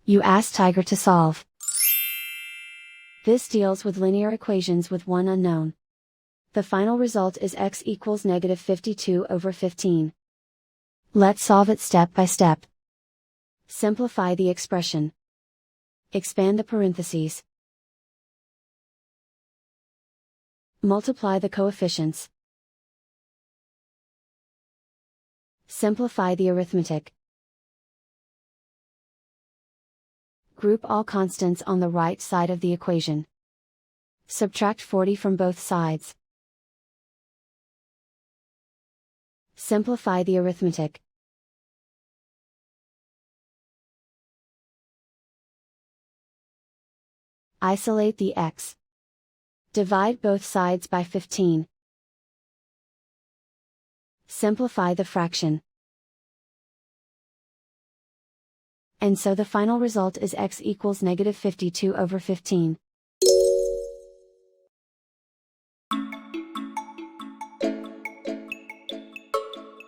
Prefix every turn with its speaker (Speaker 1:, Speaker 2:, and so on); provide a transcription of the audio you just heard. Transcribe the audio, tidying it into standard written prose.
Speaker 1: You ask Tiger to solve. This deals with linear equations with one unknown. The final result is x equals negative 52 over 15. Let's solve it step by step. Simplify the expression. Expand the parentheses. Multiply the coefficients. Simplify the arithmetic. Group all constants on the right side of the equation. Subtract 40 from both sides. Simplify the arithmetic. Isolate the x. Divide both sides by 15. Simplify the fraction. And so the final result is x equals negative 52 over 15.